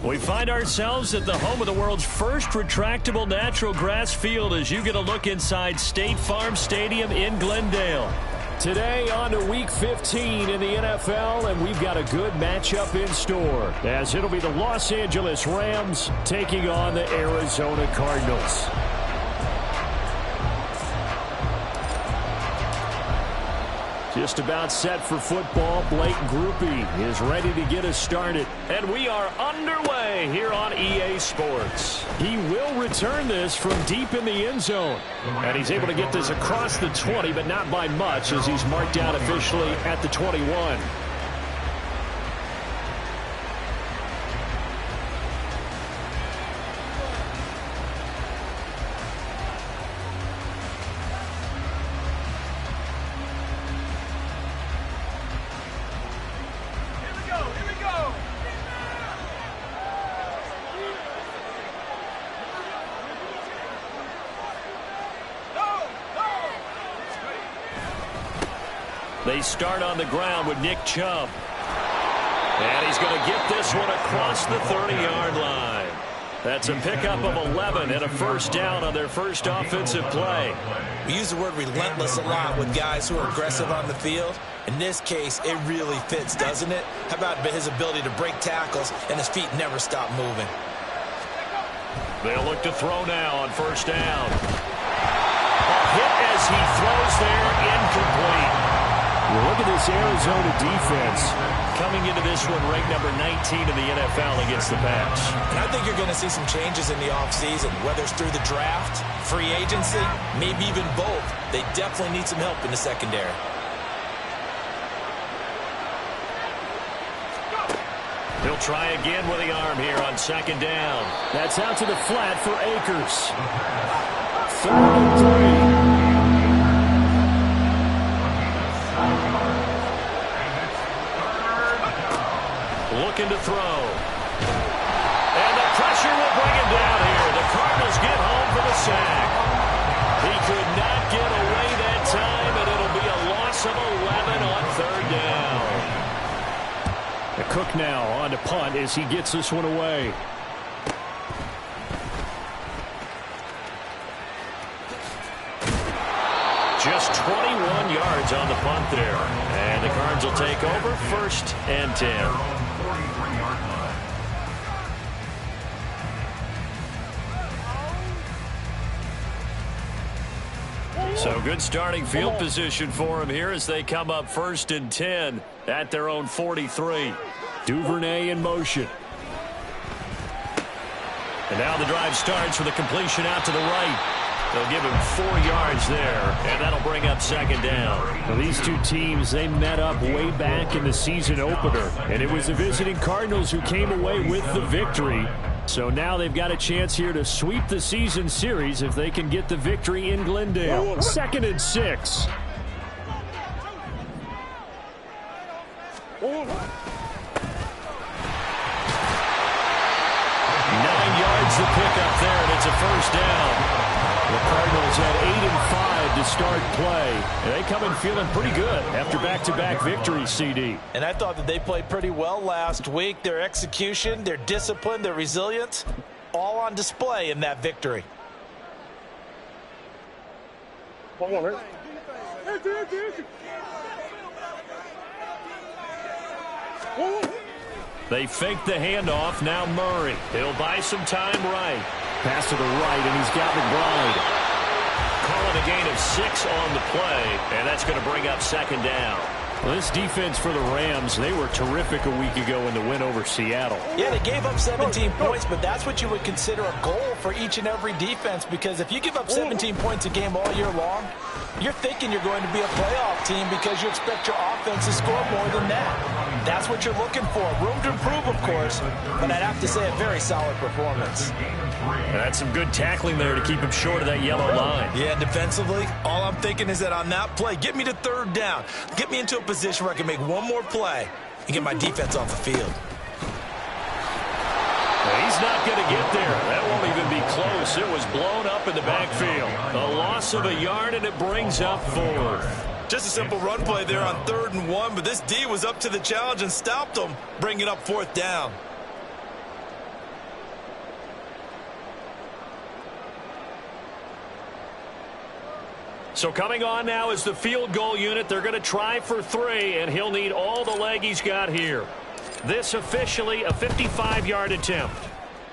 We find ourselves at the home of the world's first retractable natural grass field as you get a look inside State Farm Stadium in Glendale. Today on to Week 15 in the NFL, and we've got a good matchup in store as it'll be the Los Angeles Rams taking on the Arizona Cardinals. Just about set for football. Blake Groupie is ready to get us started. And we are underway here on EA Sports. He will return this from deep in the end zone. And he's able to get this across the 20, but not by much as he's marked down officially at the 21. They start on the ground with Nick Chubb. And he's going to get this one across the 30-yard line. That's a pickup of 11 and a first down on their first offensive play. We use the word relentless a lot with guys who are aggressive on the field. In this case, it really fits, doesn't it? How about his ability to break tackles and his feet never stop moving? They'll look to throw now on first down. A hit as he throws there, incomplete. Look at this Arizona defense coming into this one ranked number 19 in the NFL against the pass. And I think you're going to see some changes in the offseason, whether it's through the draft, free agency, maybe even both. They definitely need some help in the secondary. He'll try again with the arm here on second down. That's out to the flat for Akers. 3rd and 3. Looking to throw. And the pressure will bring him down here. The Cardinals get home for the sack. He could not get away that time, and it'll be a loss of 11 on 3rd down. The Cook now on to punt as he gets this one away. Just 21 yards on the punt there. And the Cards will take over 1st and 10. So good starting field position for him here as they come up 1st and 10 at their own 43. Duvernay in motion. And now the drive starts with a completion out to the right. They'll give him 4 yards there, and that'll bring up 2nd down. Well, these two teams, they met up way back in the season opener, and it was the visiting Cardinals who came away with the victory. So now they've got a chance here to sweep the season series if they can get the victory in Glendale. 2nd and 6. The pickup there, and it's a first down. The Cardinals had 8 and 5 to start play. And they come in feeling pretty good after back-to-back victories, CD. And I thought that they played pretty well last week. Their execution, their discipline, their resilience, all on display in that victory. They fake the handoff. Now Murray. He'll buy some time right. Pass to the right, and he's got McBride. Calling a gain of 6 on the play, and that's going to bring up 2nd down. Well, this defense for the Rams, they were terrific a week ago in the win over Seattle. Yeah, they gave up 17 points, but that's what you would consider a goal for each and every defense, because if you give up 17 points a game all year long, you're thinking you're going to be a playoff team because you expect your offense to score more than that. That's what you're looking for. Room to improve, of course, but I'd have to say a very solid performance. That's some good tackling there to keep him short of that yellow line. Yeah, defensively, all I'm thinking is that on that play, get me to 3rd down. Get me into a position where I can make one more play and get my defense off the field. He's not going to get there. That won't even be close. It was blown up in the backfield. A loss of a yard, and it brings up 4th. Just a simple run play there on 3rd and 1, but this D was up to the challenge and stopped them, bringing up 4th down. So coming on now is the field goal unit. They're going to try for 3, and he'll need all the leg he's got here. This officially a 55-yard attempt.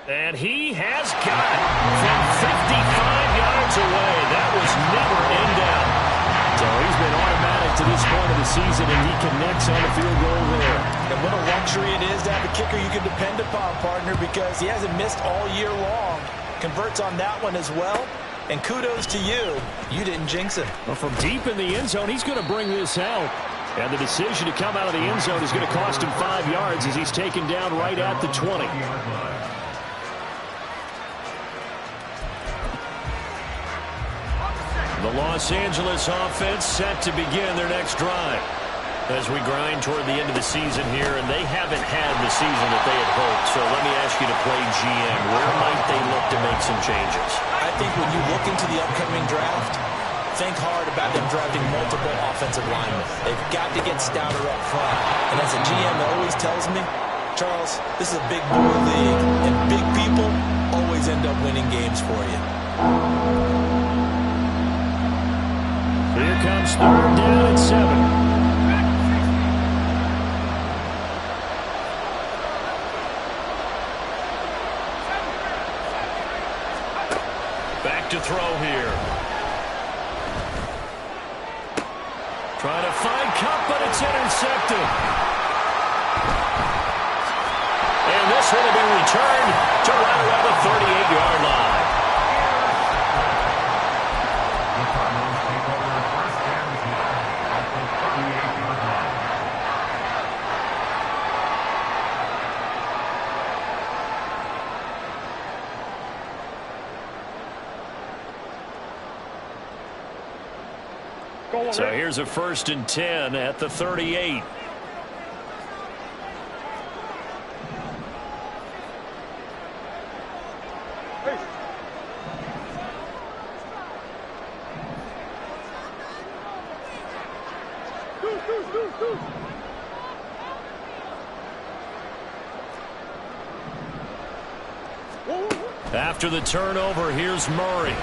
And he has got it from 55 yards away. That was never in doubt. So he's been automatic to this point of the season, and he connects on the field goal there. And what a luxury it is to have a kicker you can depend upon, partner, because he hasn't missed all year long. Converts on that one as well. And kudos to you. You didn't jinx him. Well, from deep in the end zone, he's going to bring this out. And the decision to come out of the end zone is going to cost him 5 yards as he's taken down right at the 20. The Los Angeles offense set to begin their next drive as we grind toward the end of the season here, and they haven't had the season that they had hoped. So let me ask you to play GM. Where might they look to make some changes? I think when you look into the upcoming draft, think hard about them drafting multiple offensive linemen. They've got to get stouter up front. And as a GM that always tells me, Charles, this is a big boy league, and big people always end up winning games for you. Here comes 3rd down and 7. Back to throw here. Trying to find Cup, but it's intercepted. And this one will be returned to right around the 38-yard line. So here's a 1st and 10 at the 38. After the turnover, here's Murray.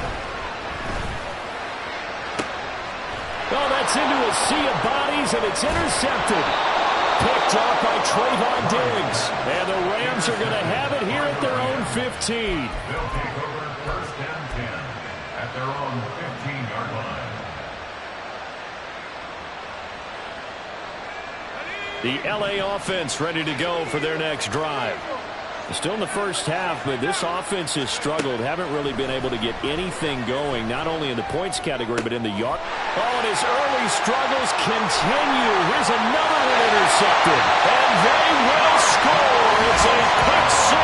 Oh, that's into a sea of bodies, and it's intercepted. Picked off by Trayvon Diggs. And the Rams are going to have it here at their own 15. They'll take over 1st and 10 at their own 15-yard line. The L.A. offense ready to go for their next drive. Still in the first half, but this offense has struggled. Haven't really been able to get anything going, not only in the points category, but in the yard. Oh, and his early struggles continue. Here's another one intercepted. And they will score. It's a quick 6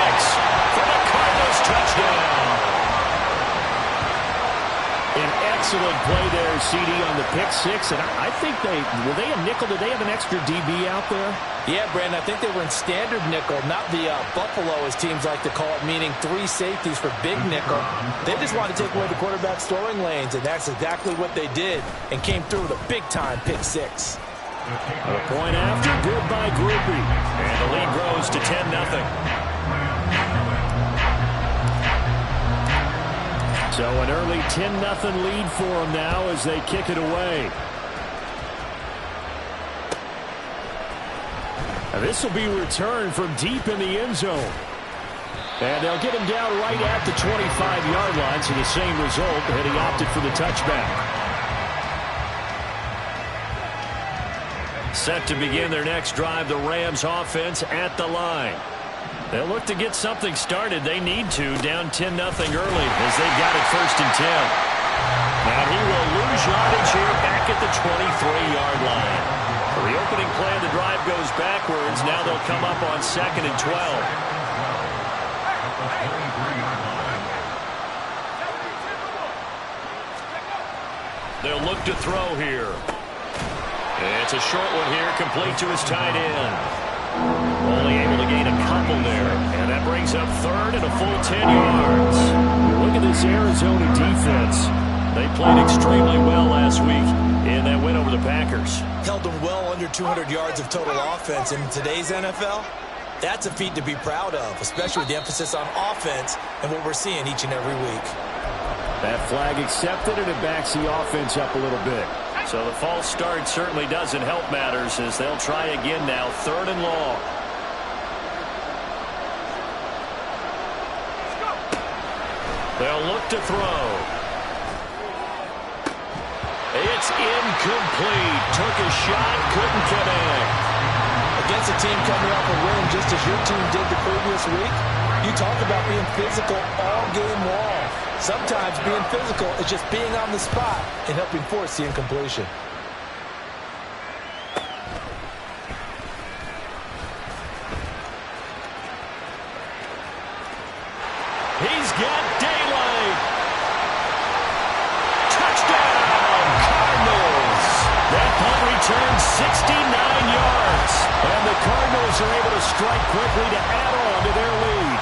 for the Cardinals touchdown. An excellent play there, CD, on the pick 6. And I think were they a nickel? Did they have an extra DB out there? Yeah, Brandon, I think they were in standard nickel, not the Buffalo, as teams like to call it, meaning 3 safeties for big nickel. They just wanted to take away the quarterback's throwing lanes, and that's exactly what they did, and came through with a big-time pick 6. A point after, good by Groupie. And the lead grows to 10-0. So an early 10-0 lead for them now as they kick it away. This will be returned from deep in the end zone. And they'll get him down right at the 25-yard line, so the same result, and he opted for the touchback. Set to begin their next drive, the Rams offense at the line. They'll look to get something started. They need to, down 10-0 early as they've got it 1st and 10. Now he will lose yardage here back at the 23-yard line. For the opening play, the drive goes backwards. Now they'll come up on 2nd and 12. They'll look to throw here. It's a short one here, complete to his tight end. Only able to gain a couple there. And that brings up 3rd and a full 10 yards. Look at this Arizona defense. They played extremely well last week in that win over the Packers. Held them well under 200 yards of total offense. In today's NFL, that's a feat to be proud of, especially with the emphasis on offense and what we're seeing each and every week. That flag accepted, and it backs the offense up a little bit. So the false start certainly doesn't help matters as they'll try again now, 3rd and long. They'll look to throw. It's incomplete. Took a shot, couldn't connect. Against a team coming off a win just as your team did the previous week, you talk about being physical all game long. Sometimes being physical is just being on the spot and helping force the incompletion. He's got daylight. Touchdown, Cardinals. That punt returns 69 yards. And the Cardinals are able to strike quickly to add on to their lead.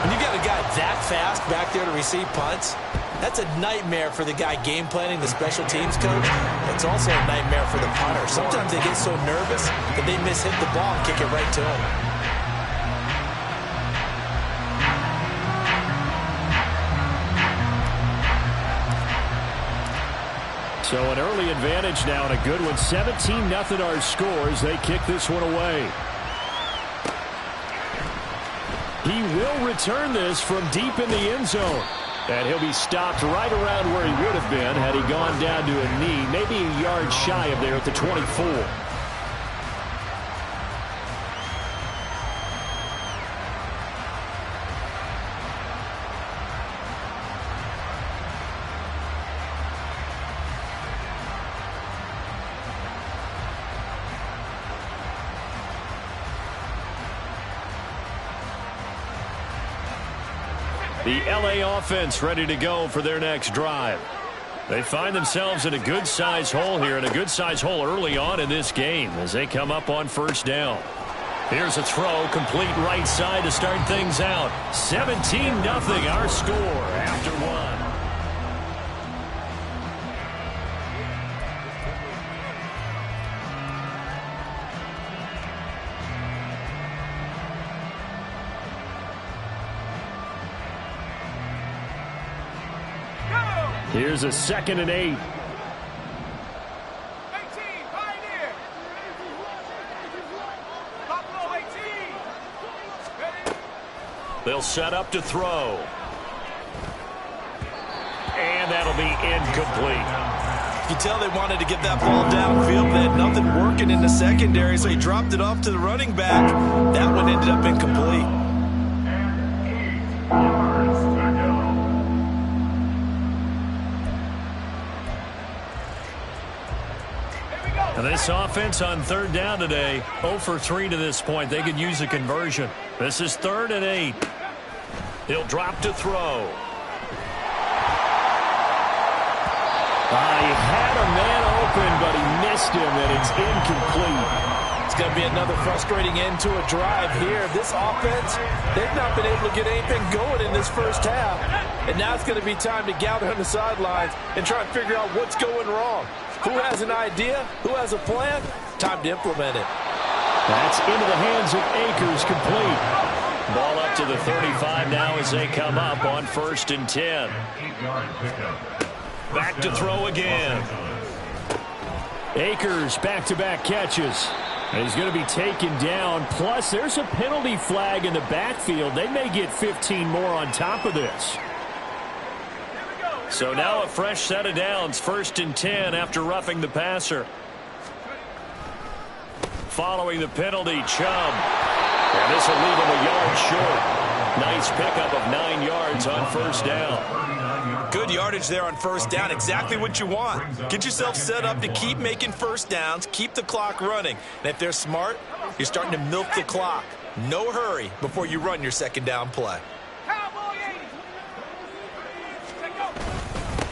When you got a guy that fast back there to receive punts, that's a nightmare for the guy game planning, the special teams coach. It's also a nightmare for the punter. Sometimes they get so nervous that they miss-hit the ball and kick it right to him. So an early advantage now and a good one. 17-0 our scores. They kick this one away. He will return this from deep in the end zone. And he'll be stopped right around where he would have been had he gone down to a knee, maybe a yard shy of there at the 24. The LA offense ready to go for their next drive. They find themselves in a good-sized hole here, and a good-sized hole early on in this game as they come up on 1st down. Here's a throw, complete right side to start things out. 17-0 our score after one. Here's a 2nd and 8. They'll set up to throw. And that'll be incomplete. You tell they wanted to get that ball downfield. They had nothing working in the secondary, so he dropped it off to the running back. That one ended up incomplete. And this offense on 3rd down today, 0 for 3 to this point. They could use a conversion. This is 3rd and 8. He'll drop to throw. He had a man open, but he missed him, and it's incomplete. It's going to be another frustrating end to a drive here. This offense, they've not been able to get anything going in this first half. And now it's going to be time to gather on the sidelines and try and figure out what's going wrong. Who has an idea? Who has a plan? Time to implement it. That's into the hands of Akers, complete. Ball up to the 35 now as they come up on 1st and 10. Back to throw again. Akers back-to-back catches. And he's going to be taken down. Plus, there's a penalty flag in the backfield. They may get 15 more on top of this. So now a fresh set of downs, 1st and 10 after roughing the passer. Following the penalty, Chubb. And this will leave him a yard short. Nice pickup of 9 yards on 1st down. Good yardage there on 1st down. Exactly what you want. Get yourself set up to keep making 1st downs, keep the clock running. And if they're smart, you're starting to milk the clock. No hurry before you run your 2nd down play.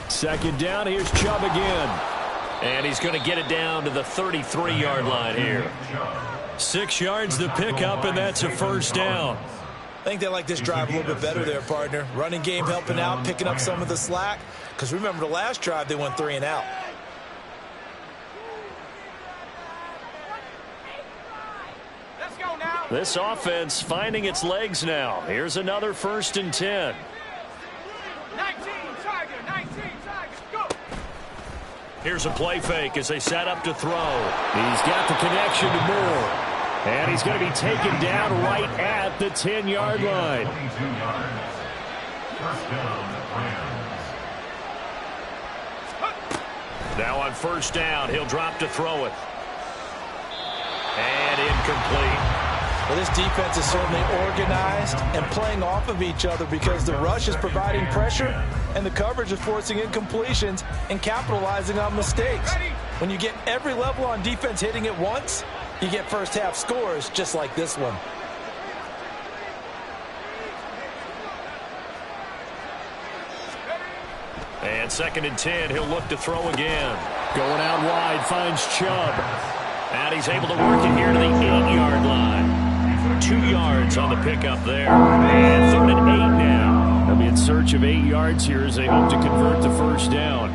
2nd down, here's Chubb again. And he's going to get it down to the 33-yard line here. 6 yards the pickup, and that's a 1st down. I think they like this drive a little bit better there, partner. Running game helping out, picking up some of the slack. Because remember the last drive, they went 3 and out. Let's go now. This offense finding its legs now. Here's another 1st and 10. Here's a play fake as they set up to throw. He's got the connection to Moore. And he's going to be taken down right at the 10-yard line. 22 yards. First down, Rams. Now on first down, he'll drop to throw it. And incomplete. Well, this defense is certainly organized and playing off of each other because the rush is providing pressure and the coverage is forcing incompletions and capitalizing on mistakes. When you get every level on defense hitting at once, you get first half scores just like this one. And 2nd and 10, he'll look to throw again. Going out wide, finds Chubb. And he's able to work it here to the 8-yard line. 2 yards on the pickup there. And 3rd and 8 now. They'll be in search of 8 yards here as they hope to convert the first down.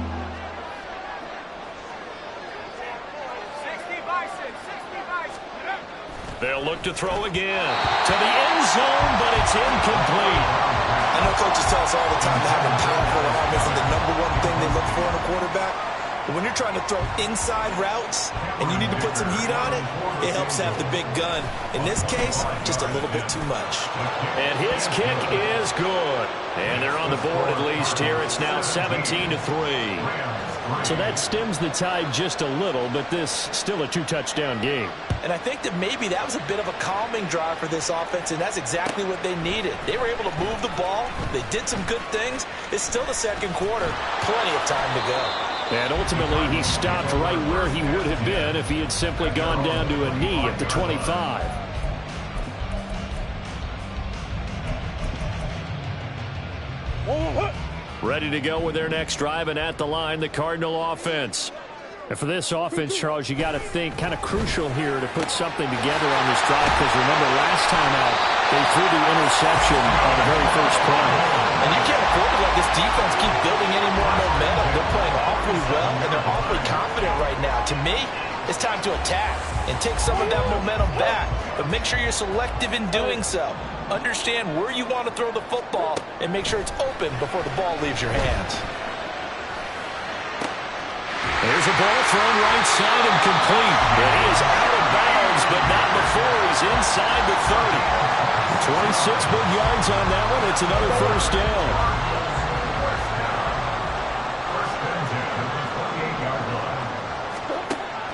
60 bison, 60 bison. They'll look to throw again. To the end zone, but it's incomplete. I know coaches tell us all the time that having powerful arm isn't the #1 thing they look for in a quarterback. But when you're trying to throw inside routes and you need to put some heat on it, it helps to have the big gun. In this case, just a little bit too much. And his kick is good. And they're on the board at least here. It's now 17-3. So that stems the tide just a little, but this still a 2-touchdown game. And I think that maybe that was a bit of a calming drive for this offense, and that's exactly what they needed. They were able to move the ball. They did some good things. It's still the 2nd quarter. Plenty of time to go. And ultimately, he stopped right where he would have been if he had simply gone down to a knee at the 25. Ready to go with their next drive, and at the line, the Cardinal offense. And for this offense, Charles, you got to think kind of crucial here to put something together on this drive, because remember last time out, they threw the interception on the very first play. And you can't afford to let this defense keep building any more momentum. They're playing awfully well, and they're awfully confident right now. To me, it's time to attack and take some of that momentum back, but make sure you're selective in doing so. Understand where you want to throw the football and make sure it's open before the ball leaves your hands. There's a ball thrown right side and complete. And he is out of bounds, but not before he's inside the 30. 26 big yards on that one. It's another first down.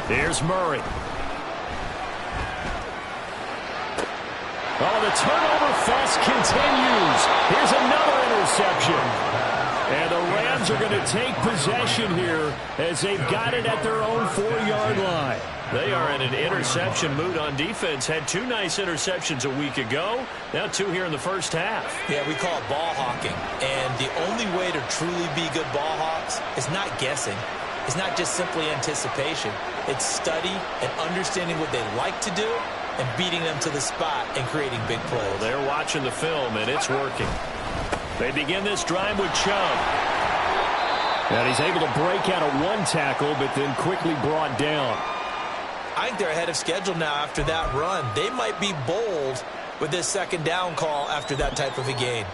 Here's Murray. Oh, the turnover fest continues. Here's another interception. And the Rams are going to take possession here as they've got it at their own 4-yard line. They are in an interception mood on defense. Had 2 nice interceptions a week ago. Now 2 here in the first half. Yeah, we call it ball hawking. And the only way to truly be good ball hawks is not guessing. It's not just simply anticipation. It's study and understanding what they like to do and beating them to the spot and creating big plays. Well, they're watching the film, and it's working. They begin this drive with Chubb. And he's able to break out of 1 tackle, but then quickly brought down. I think they're ahead of schedule now after that run. They might be bold with this 2nd down call after that type of a gain.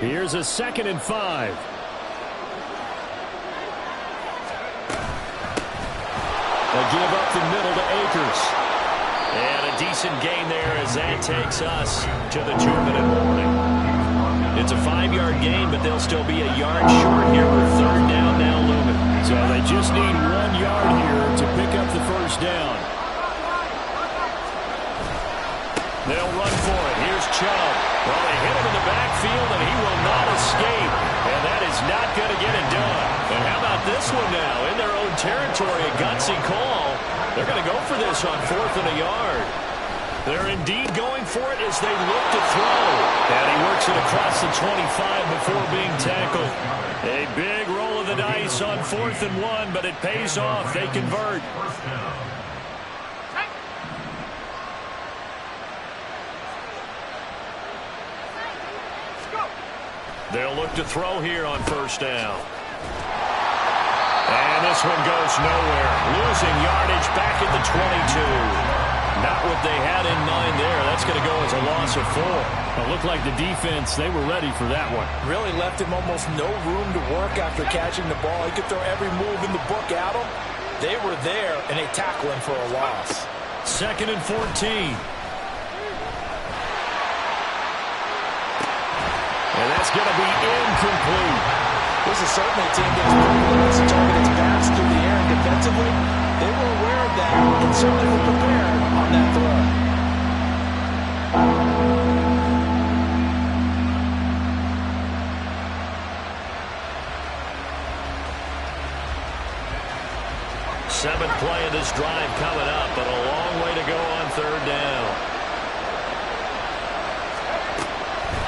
Here's a 2nd and 5. They'll give up the middle to Akers. And a decent gain there as that takes us to the 2-minute warning. It's a 5-yard gain, but they'll still be a yard short here with 3rd down now looming. So they just need 1 yard here to pick up the first down. They'll run for it. Here's Chubb. Well, they hit him in the backfield, and he will not escape. And that is not going to get it done. And how about this one now? In their own territory, a gutsy call. They're going to go for this on 4th and a yard. They're indeed going for it as they look to throw. And he works it across the 25 before being tackled. A big roll of the dice on 4th and 1, but it pays off. They convert. They'll look to throw here on 1st down. And this one goes nowhere. Losing yardage back at the 22. Not what they had in mind there. That's going to go as a loss of 4. It looked like the defense, they were ready for that one. Really left him almost no room to work after catching the ball. He could throw every move in the book at him. They were there, and they tackle him for a loss. 2nd and 14. And that's going to be incomplete. This is certainly a team that is pretty to target its backs through the air, and defensively, they were aware of that and certainly were prepared on that throw. Seventh play of this drive coming up, but a long way to go on 3rd down.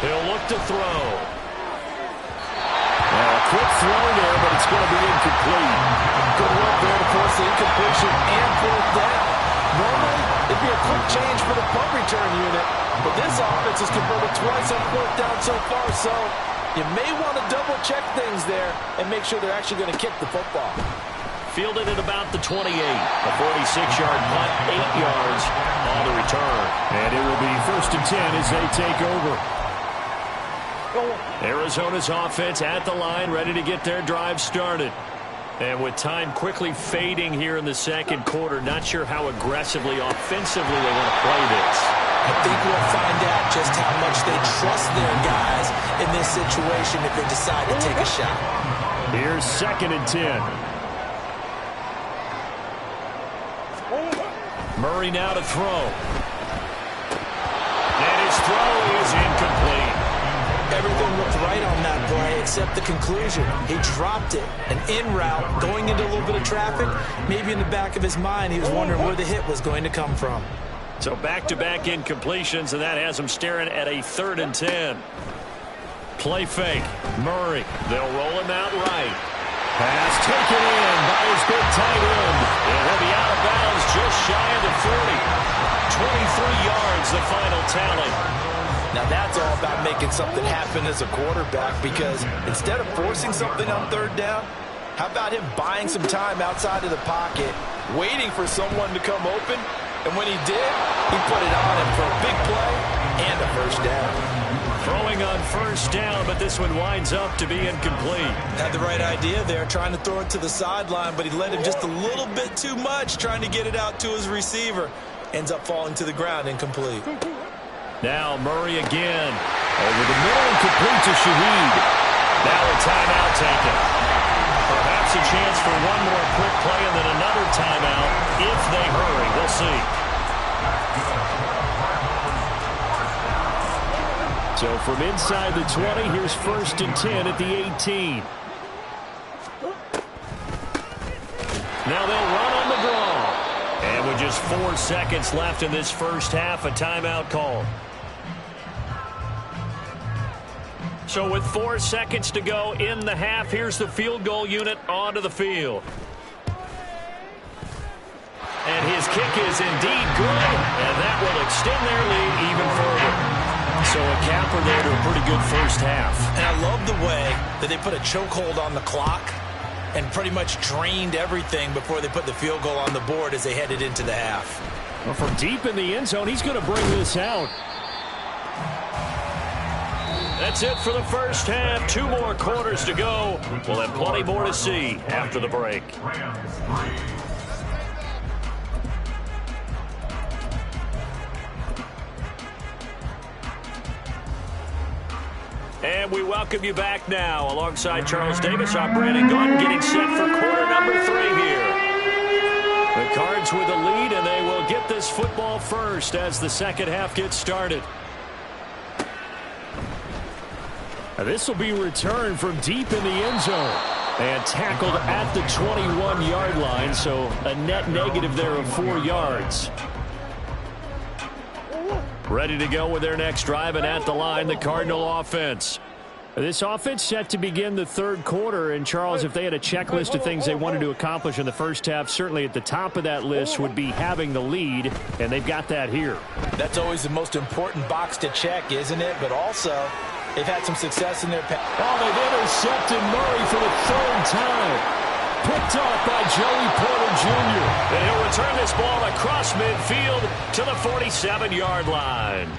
He'll look to throw. A quick throw there, but it's going to be incomplete. Good work there to force the incompletion and 4th down. Normally, it'd be a quick change for the punt return unit, but this offense has converted twice on 4th down so far, so you may want to double-check things there and make sure they're actually going to kick the football. Fielded at about the 28. A 46-yard punt, 8 yards on the return. And it will be 1st and 10 as they take over. Arizona's offense at the line, ready to get their drive started. And with time quickly fading here in the 2nd quarter, not sure how aggressively, offensively they want to play this. I think we'll find out just how much they trust their guys in this situation if they decide to take a shot. Here's 2nd and 10. Murray now to throw. And his throw is incomplete. Everything looked right on that play except the conclusion. He dropped it. An in route, going into a little bit of traffic. Maybe in the back of his mind, he was wondering where the hit was going to come from. So back-to-back incompletions, and that has him staring at a 3rd and 10. Play fake. Murray. They'll roll him out right. Pass taken in by his big tight end. And he'll be out of bounds just shy of the 40. 23 yards, the final tally. Now that's all about making something happen as a quarterback, because instead of forcing something on 3rd down, how about him buying some time outside of the pocket, waiting for someone to come open, and when he did, he put it on him for a big play and a 1st down. Throwing on 1st down, but this one winds up to be incomplete. Had the right idea there, trying to throw it to the sideline, but he led him just a little bit too much, trying to get it out to his receiver. Ends up falling to the ground, incomplete. Now Murray again. Over the middle and complete to Shaheed. Now a timeout taken. Perhaps a chance for one more quick play and then another timeout if they hurry. We'll see. So from inside the 20, here's 1st and 10 at the 18. Now they'll run on the draw. And with just 4 seconds left in this first half, a timeout call. So with 4 seconds to go in the half, here's the field goal unit onto the field. And his kick is indeed good, and that will extend their lead even further. So a capper there to a pretty good first half. And I love the way that they put a chokehold on the clock and pretty much drained everything before they put the field goal on the board as they headed into the half. Well, from deep in the end zone, he's going to bring this out. That's it for the first half. 2 more quarters to go. We'll have plenty more to see after the break. And we welcome you back now. Alongside Charles Davis, I'm Brandon Gordon, getting set for quarter number 3 here. The Cards with the lead, and they will get this football first as the second half gets started. This will be returned from deep in the end zone and tackled at the 21-yard line, so a net negative there of 4 yards. Ready to go with their next drive, and at the line, the Cardinal offense. This offense set to begin the 3rd quarter, and Charles, if they had a checklist of things they wanted to accomplish in the first half, certainly at the top of that list would be having the lead, and they've got that here. That's always the most important box to check, isn't it? But also, they've had some success in their pass. Oh, they've intercepted Murray for the 3rd time. Picked off by Joey Porter Jr. And he'll return this ball across midfield to the 47-yard line.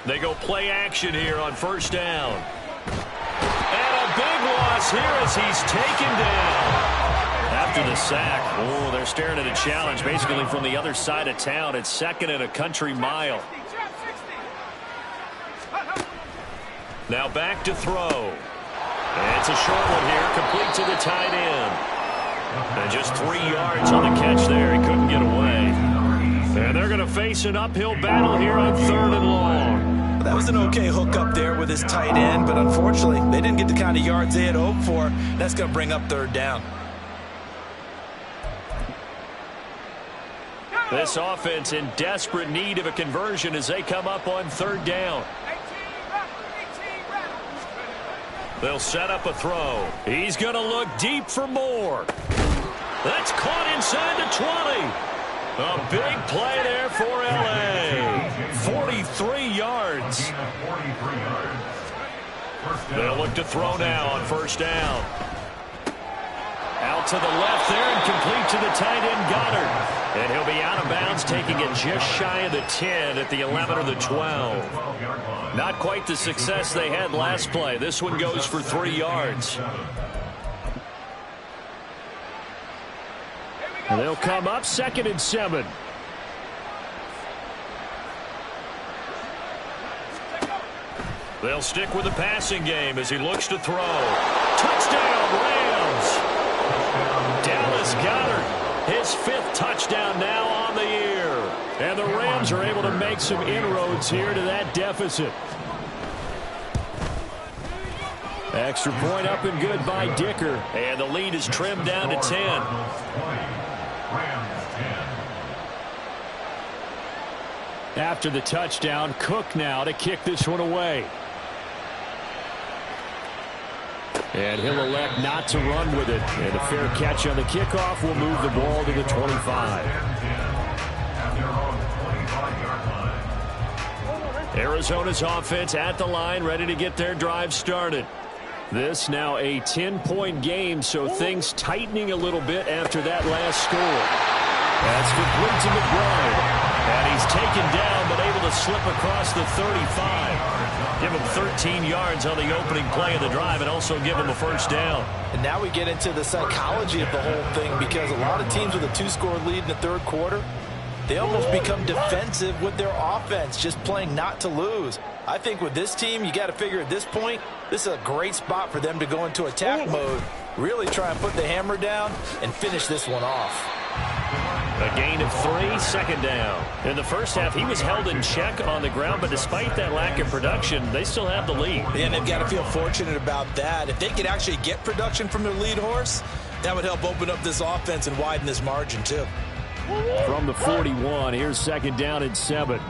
They go play action here on first down. And a big loss here as he's taken down. After the sack, oh, they're staring at a challenge basically from the other side of town. It's second and a country mile. Now back to throw. And it's a short one here, complete to the tight end. And just 3 yards on the catch there. He couldn't get away. And they're going to face an uphill battle here on 3rd and long. That was an okay hook up there with his tight end, but unfortunately, they didn't get the kind of yards they had hoped for. That's going to bring up 3rd down. This offense in desperate need of a conversion as they come up on 3rd down. They'll set up a throw. He's going to look deep for more. That's caught inside the 20. A big play there for L.A. 43 yards. They'll look to throw now on first down. Out to the left there and complete to the tight end Goddard. And he'll be out of bounds, taking it just shy of the 10 at the 11 or the 12. Not quite the success they had last play. This one goes for 3 yards. And they'll come up 2nd and 7. They'll stick with the passing game as he looks to throw. Touchdown, Rams! Dallas Goedert, his 5th touchdown now on the year. And the Rams are able to make some inroads here to that deficit. Extra point up and good by Dicker. And the lead is trimmed down to 10. After the touchdown, Cook now to kick this one away. And he'll elect not to run with it. And a fair catch on the kickoff will move the ball to the 25. Arizona's offense at the line, ready to get their drive started. This now a 10-point game, so things tightening a little bit after that last score. That's complete to McBride. And he's taken down, but able to slip across the 35. Give him 13 yards on the opening play of the drive and also give him a first down. And now we get into the psychology of the whole thing, because a lot of teams with a 2-score lead in the 3rd quarter, they almost become defensive with their offense, just playing not to lose. I think with this team, you got to figure at this point, this is a great spot for them to go into attack mode, really try and put the hammer down and finish this one off. A gain of 3, 2nd down. In the first half, he was held in check on the ground, but despite that lack of production, they still have the lead. And they've got to feel fortunate about that. If they could actually get production from their lead horse, that would help open up this offense and widen this margin too. From the 41, here's 2nd down and 7.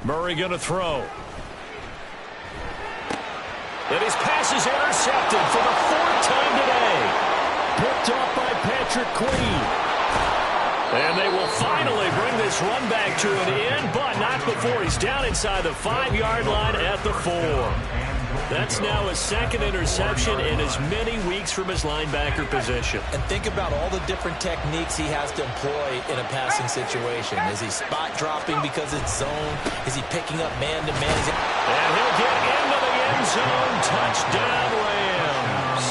Murray going to throw. And his pass is intercepted for the 4th time today. Picked off by Patrick Queen. And they will finally bring this run back to an end, but not before he's down inside the 5-yard line at the 4. That's now his 2nd interception in as many weeks from his linebacker position. And think about all the different techniques he has to employ in a passing situation. Is he spot dropping because it's zone? Is he picking up man-to-man? And he'll get into the end zone. Touchdown, Rams.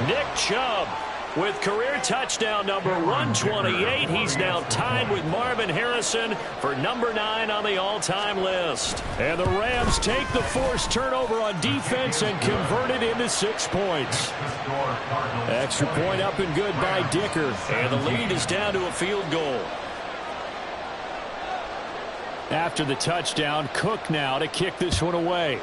Nick Chubb with career touchdown number 128. He's now tied with Marvin Harrison for number 9 on the all-time list. And the Rams take the forced turnover on defense and convert it into 6 points. Extra point up and good by Dicker. And the lead is down to a field goal. After the touchdown, Cook now to kick this one away.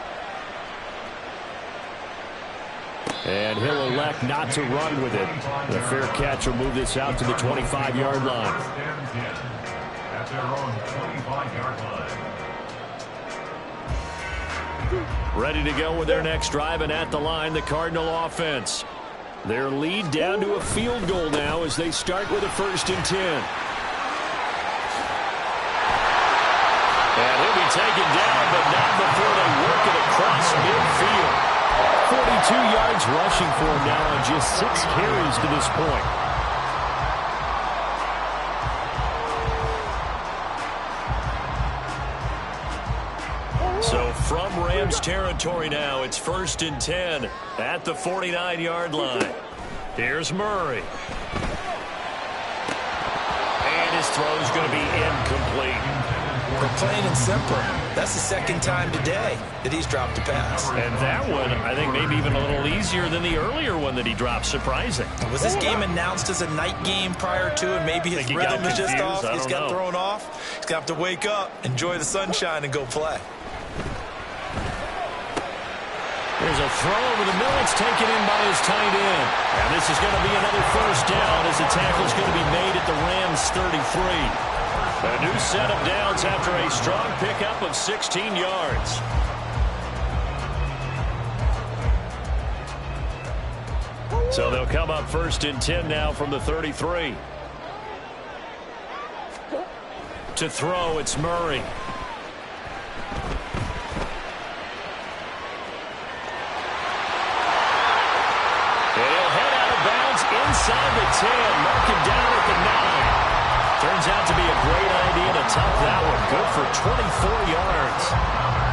And he'll elect not to run with it. The fair catch will move this out to the 25-yard line. at their own 25-yard line. Ready to go with their next drive, and at the line, the Cardinal offense. Their lead down to a field goal now as they start with a 1st and 10. And he'll be taken down, but not before they work it across midfield. 42 yards rushing for him now on just 6 carries to this point. So from Rams territory now, it's 1st and 10 at the 49-yard line. Here's Murray. And his throw's going to be incomplete. Plain and simple. That's the 2nd time today that he's dropped a pass. And that one, I think, maybe even a little easier than the earlier one that he dropped. Surprising. Was this game announced as a night game prior to, and maybe his rhythm is just off? He's got thrown off. He's got to wake up, enjoy the sunshine, and go play. There's a throw over the middle. It's taken in by his tight end. And this is going to be another 1st down as the tackle's going to be made at the Rams' 33. A new set of downs after a strong pickup of 16 yards. So they'll come up 1st and 10 now from the 33. To throw, it's Murray. Inside the 10, mark him down at the 9. Turns out to be a great idea to tuck that one. Good for 24 yards.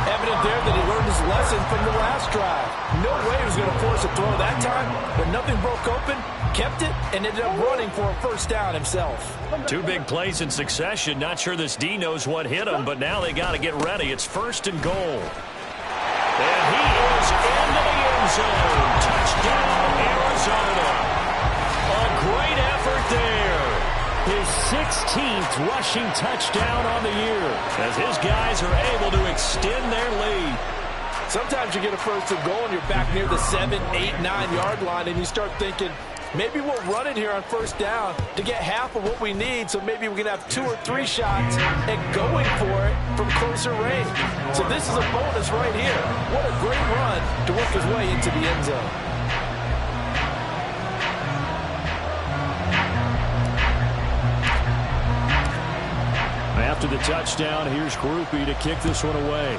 Evident there that he learned his lesson from the last drive. No way he was going to force a throw that time, but nothing broke open, kept it, and ended up running for a 1st down himself. 2 big plays in succession. Not sure this D knows what hit him, but now they got to get ready. It's 1st and goal. And he is into the end zone. Touchdown, Arizona. A great effort there. His 16th rushing touchdown on the year as his guys are able to extend their lead. Sometimes you get a 1st and goal and you're back near the 7, 8, 9-yard line and you start thinking, maybe we'll run it here on 1st down to get half of what we need, so maybe we can have 2 or 3 shots at going for it from closer range. So this is a bonus right here. What a great run to work his way into the end zone. After the touchdown, here's Groupie to kick this one away.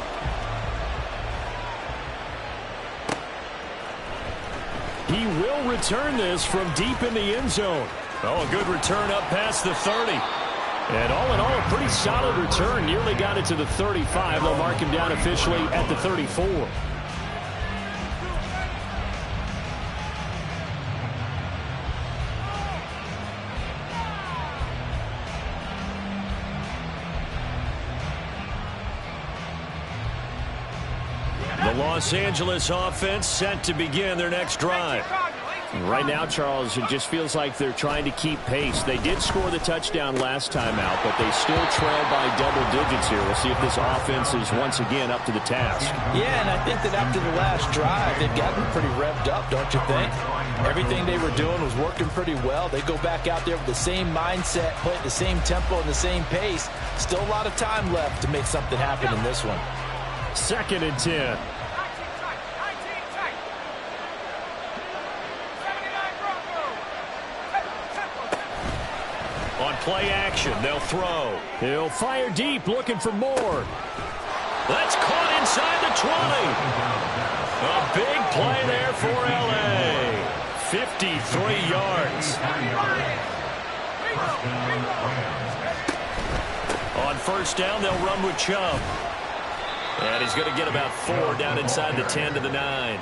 He will return this from deep in the end zone. Oh, a good return up past the 30. And all in all, a pretty solid return. Nearly got it to the 35. They'll mark him down officially at the 34. The Los Angeles offense set to begin their next drive. Right now, Charles, it just feels like they're trying to keep pace. They did score the touchdown last time out, but they still trail by double digits here. We'll see if this offense is once again up to the task. Yeah, and I think that after the last drive, they've gotten pretty revved up, don't you think? Everything they were doing was working pretty well. They go back out there with the same mindset, play at the same tempo and the same pace. Still a lot of time left to make something happen in this one. 2nd and 10. On play action, they'll throw. He'll fire deep, looking for more. That's caught inside the 20. A big play there for L.A. 53 yards. On 1st down, they'll run with Chubb. And he's going to get about 4 down inside the 10 to the 9.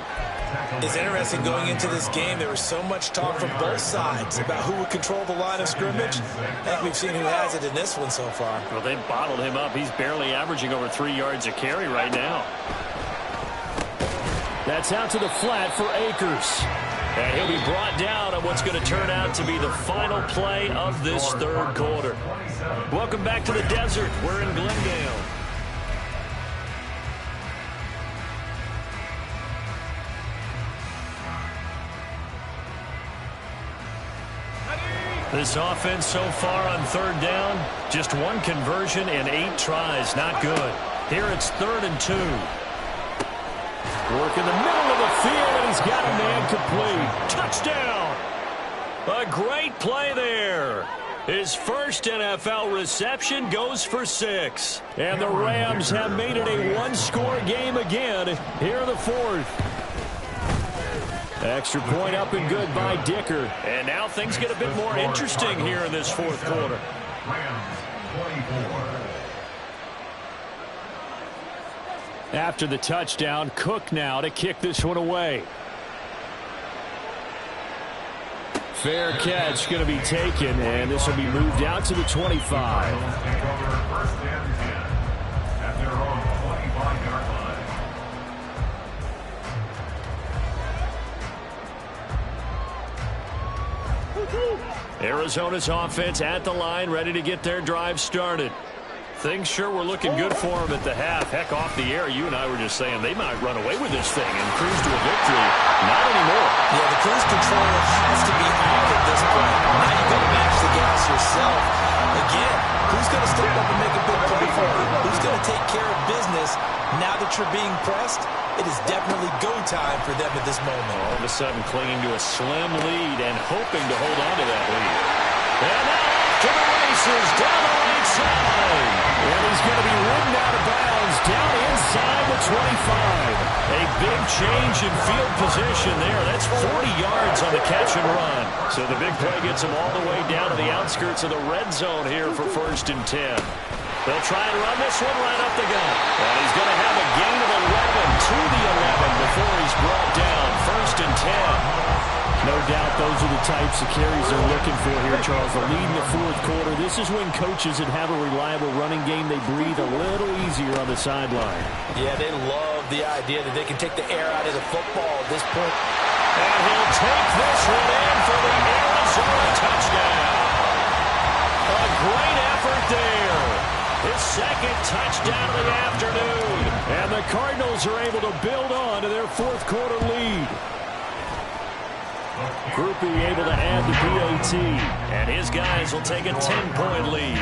It's interesting going into this game. There was so much talk from both sides about who would control the line of scrimmage. I think we've seen who has it in this one so far. Well, they've bottled him up. He's barely averaging over 3 yards a carry right now. That's out to the flat for Akers. And he'll be brought down on what's going to turn out to be the final play of this 3rd quarter. Welcome back to the desert. We're in Glendale. This offense so far on third down, just one conversion and 8 tries. Not good. Here it's 3rd and 2. Work in the middle of the field, and he's got a man complete. Touchdown! A great play there. His first NFL reception goes for 6. And the Rams have made it a one-score game again here in the 4th. Extra point up and good by Dicker. And now things get a bit more interesting here in this 4th quarter. Rams 24. After the touchdown, Cook now to kick this one away. Fair catch going to be taken, and this will be moved out to the 25. Take over 1st and 10 at their own 25-yard line. Arizona's offense at the line, ready to get their drive started. Things sure were looking good for them at the half. Heck, off the air, you and I were just saying they might run away with this thing and cruise to a victory. Not anymore. Yeah, the cruise control has to be out at this point. Now you've got to match the gas yourself. Again, who's going to step up and make a big play for you? Who's going to take care of business now that you're being pressed? It is definitely go time for them at this moment. All of a sudden clinging to a slim lead and hoping to hold on to that lead. And now off to the races down the right side. And he's going to be ridden out of bounds down inside the 25. A big change in field position there. That's 40 yards on the catch and run. So the big play gets him all the way down to the outskirts of the red zone here for 1st and 10. They'll try and run this one right up the gut. And he's going to have a gain of 11 to the 11 before he's brought down. 1st and 10. No doubt those are the types of carries they're looking for here, Charles. The lead in the 4th quarter. This is when coaches that have a reliable running game, they breathe a little easier on the sideline. Yeah, they love the idea that they can take the air out of the football at this point. And he'll take this one in for the Arizona touchdown. A great effort there. His 2nd touchdown of the afternoon. And the Cardinals are able to build on to their 4th quarter lead. Groupie able to add the PAT. And his guys will take a 10-point lead.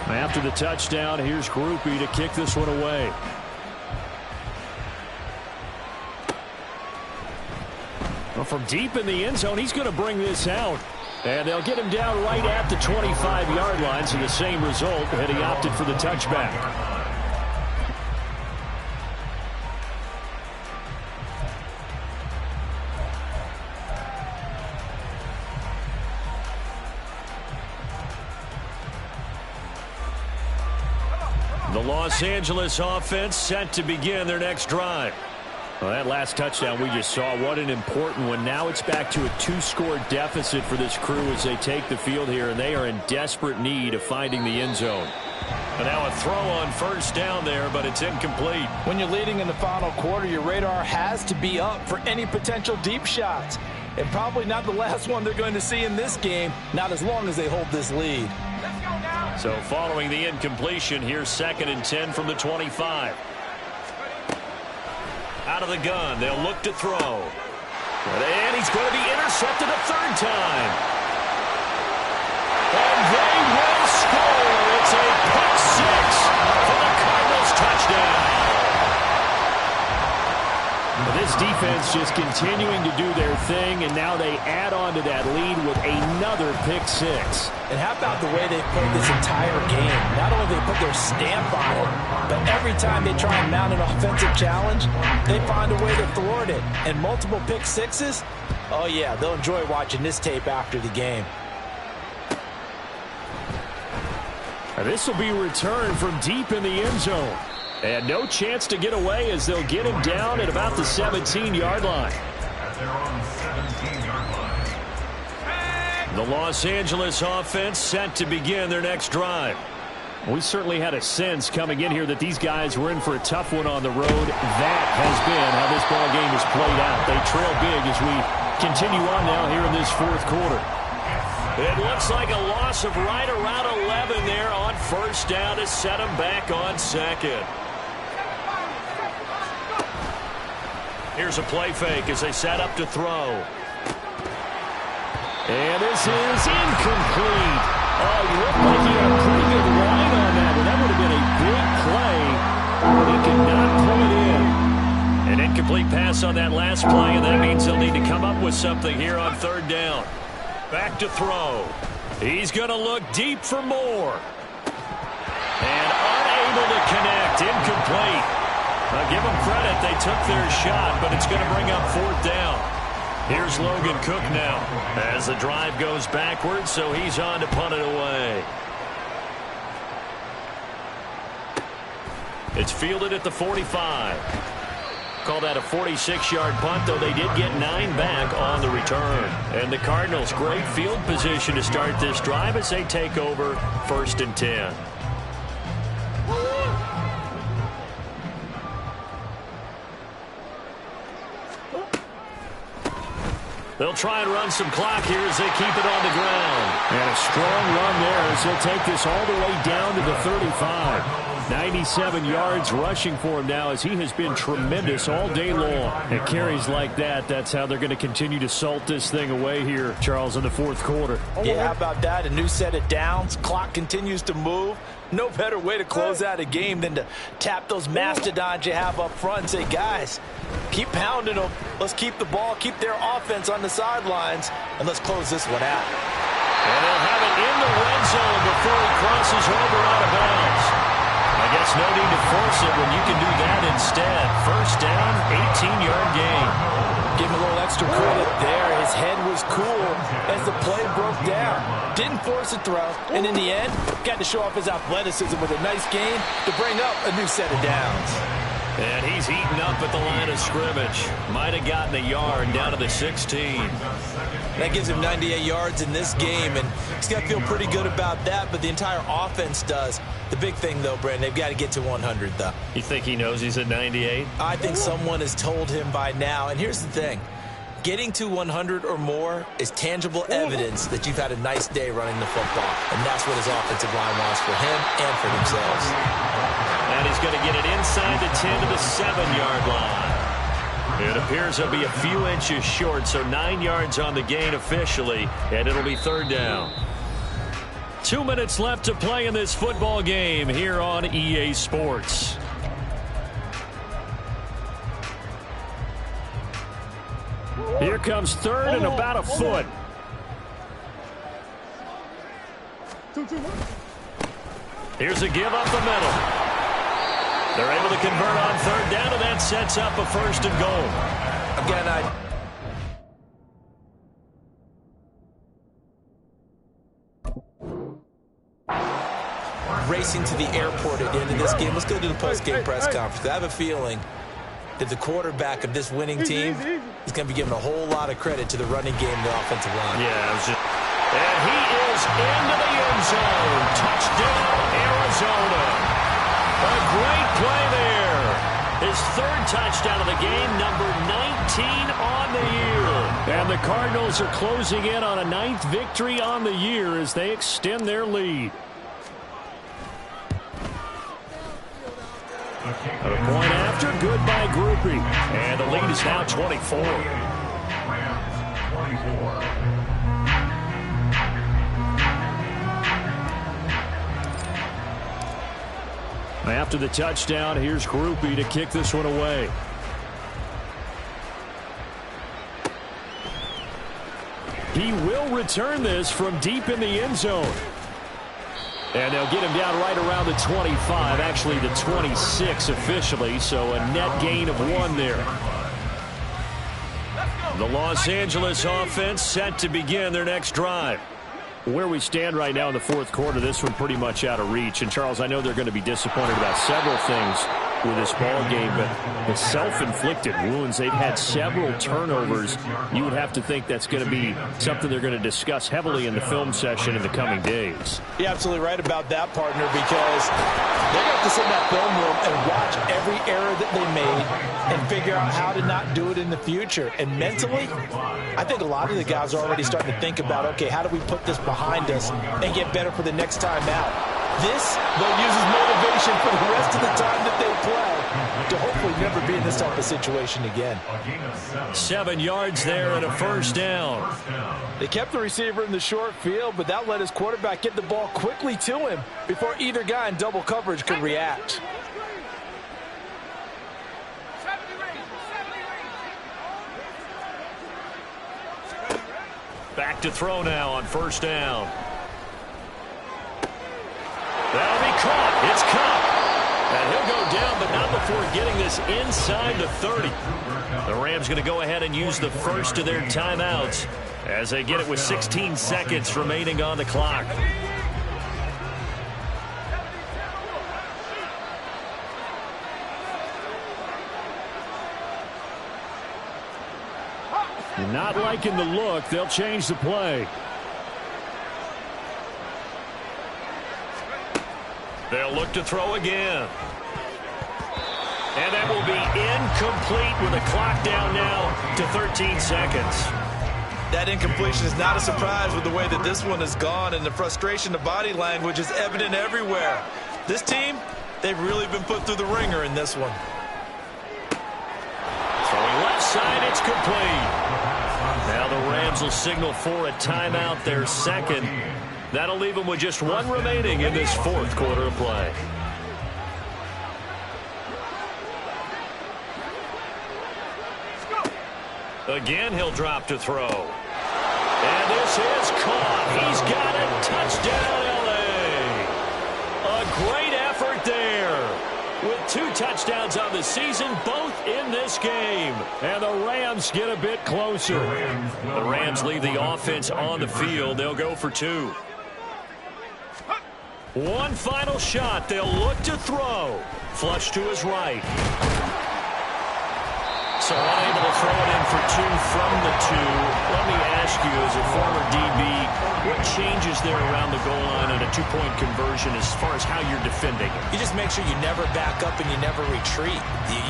After the touchdown, here's Groupie to kick this one away. Well, from deep in the end zone, he's going to bring this out. And they'll get him down right at the 25-yard line, so the same result, and he opted for the touchback. The Los Angeles offense set to begin their next drive. Well, that last touchdown we just saw, what an important one. Now it's back to a 2-score deficit for this crew as they take the field here, and they are in desperate need of finding the end zone. And now a throw on 1st down there, but it's incomplete. When you're leading in the final quarter, your radar has to be up for any potential deep shots. And probably not the last one they're going to see in this game, not as long as they hold this lead. So following the incompletion, here's 2nd and 10 from the 25. Out of the gun, they'll look to throw. And he's going to be intercepted a 3rd time. And they will score. It's a pick 6 for the Cardinals touchdown. This defense just continuing to do their thing, and now they add on to that lead with another pick 6. And how about the way they played this entire game? Not only they put their stamp on it, but every time they try and mount an offensive challenge, they find a way to thwart it. And multiple pick 6s, oh yeah, they'll enjoy watching this tape after the game. This will be returned from deep in the end zone. And no chance to get away as they'll get him down at about the 17-yard line. At their own 17-yard line. The Los Angeles offense set to begin their next drive. We certainly had a sense coming in here that these guys were in for a tough one on the road. That has been how this ball game has played out. They trail big as we continue on now here in this 4th quarter. It looks like a loss of right around 11 there on 1st down to set them back on 2nd. Here's a play fake as they set up to throw. And this is incomplete. Oh, he looked like he had a pretty good line on that, but that would have been a big play. But he could not pull it in. An incomplete pass on that last play, and that means they'll need to come up with something here on third down. Back to throw. He's going to look deep for more. And unable to connect. Incomplete. Now give them credit. They took their shot, but it's going to bring up fourth down. Here's Logan Cook now as the drive goes backwards, so he's on to punt it away. It's fielded at the 45. Call that a 46-yard punt, though they did get 9 back on the return. And the Cardinals, great field position to start this drive as they take over 1st and 10. They'll try and run some clock here as they keep it on the ground. And a strong run there as they'll take this all the way down to the 35. 97 yards rushing for him now as he has been tremendous all day long. And carries like that, that's how they're going to continue to salt this thing away here, Charles, in the fourth quarter. Yeah, how about that? A new set of downs. Clock continues to move. No better way to close out a game than to tap those mastodons you have up front and say, guys, keep pounding them. Let's keep the ball, keep their offense on the sidelines, and let's close this one out. And they'll have it in the red zone before he crosses over out of bounds. I guess no need to force it when you can do that instead. First down, 18-yard gain. Give him a little extra credit there. His head was cool as the play broke down. Didn't force a throw, and in the end, got to show off his athleticism with a nice gain to bring up a new set of downs. And he's eaten up at the line of scrimmage. Might have gotten a yard down to the 16. That gives him 98 yards in this game, and he's got to feel pretty good about that, but the entire offense does. The big thing, though, Brandon, they've got to get to 100, though. You think he knows he's at 98? I think someone has told him by now, and here's the thing. Getting to 100 or more is tangible evidence that you've had a nice day running the football, and that's what his offensive line wants for him and for themselves. And he's going to get it inside the 10 to the 7-yard line. It appears he'll be a few inches short, so 9 yards on the gain officially, and it'll be third down. 2 minutes left to play in this football game here on EA Sports. Here comes third and about a foot. Here's a give up the middle. They're able to convert on third down, and that sets up a first and goal. Again, racing to the airport at the end of this game. Let's go to the post-game press conference. I have a feeling that the quarterback of this winning team is going to be given a whole lot of credit to the running game and the offensive line. Yeah, it was just... And he is into the end zone. Touchdown, Arizona. A great play there. His third touchdown of the game, number 19 on the year. And the Cardinals are closing in on a 9th victory on the year as they extend their lead. A point after, good by Groupie. And the lead is now 24. After the touchdown, here's Groupie to kick this one away. He will return this from deep in the end zone. And they'll get him down right around the 25, actually the 26 officially, so a net gain of 1 there. The Los Angeles offense set to begin their next drive. Where we stand right now in the fourth quarter, this one pretty much out of reach. And, Charles, I know they're going to be disappointed about several things with this ball game, but the self-inflicted wounds, they've had several turnovers. You would have to think that's going to be something they're going to discuss heavily in the film session in the coming days. You're absolutely right about that, partner, because they're going to have to sit in that film room and watch every error that they made and figure out how to not do it in the future. And mentally, I think a lot of the guys are already starting to think about, okay, how do we put this behind us and get better for the next time out? This, they'll use as motivation for the rest of the time that they play to hopefully never be in this type of situation again. 7 yards there and a first down. They kept the receiver in the short field, but that let his quarterback get the ball quickly to him before either guy in double coverage could react. Back to throw now on first down. That'll be caught. It's Cup. And he'll go down, but not before getting this inside the 30. The Rams going to go ahead and use the first of their timeouts as they get it with 16 seconds remaining on the clock. Not liking the look. They'll change the play. They'll look to throw again. And that will be incomplete with the clock down now to 13 seconds. That incompletion is not a surprise with the way that this one has gone, and the frustration, the body language is evident everywhere. This team, they've really been put through the ringer in this one. Throwing left side, it's complete. Now the Rams will signal for a timeout, their second. That'll leave them with just one remaining in this fourth quarter of play. Again, he'll drop to throw. And this is caught. He's got it. Touchdown, L.A. A great effort there. With 2 touchdowns on the season, both in this game. And the Rams get a bit closer. The Rams leave the offense on the field. They'll go for 2. One final shot. They'll look to throw. Flush to his right. So unable to throw it in for 2 from the 2. Let me ask you, as a former DB, what changes there around the goal line on a 2-point conversion as far as how you're defending? You just make sure you never back up and you never retreat.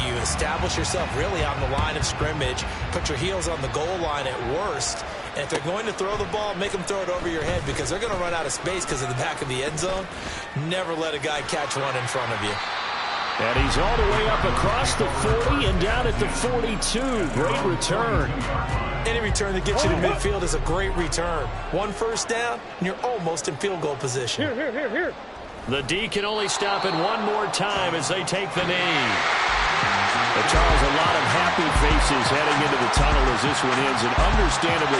You establish yourself really on the line of scrimmage, put your heels on the goal line at worst, and if they're going to throw the ball, make them throw it over your head because they're going to run out of space because of the back of the end zone. Never let a guy catch one in front of you. And he's all the way up across the 40 and down at the 42. Great return. Any return that gets you to midfield is a great return. 1 first down, and you're almost in field goal position. Here. The D can only stop it one more time as they take the knee. But Charles, a lot of happy faces heading into the tunnel as this one ends, and understandably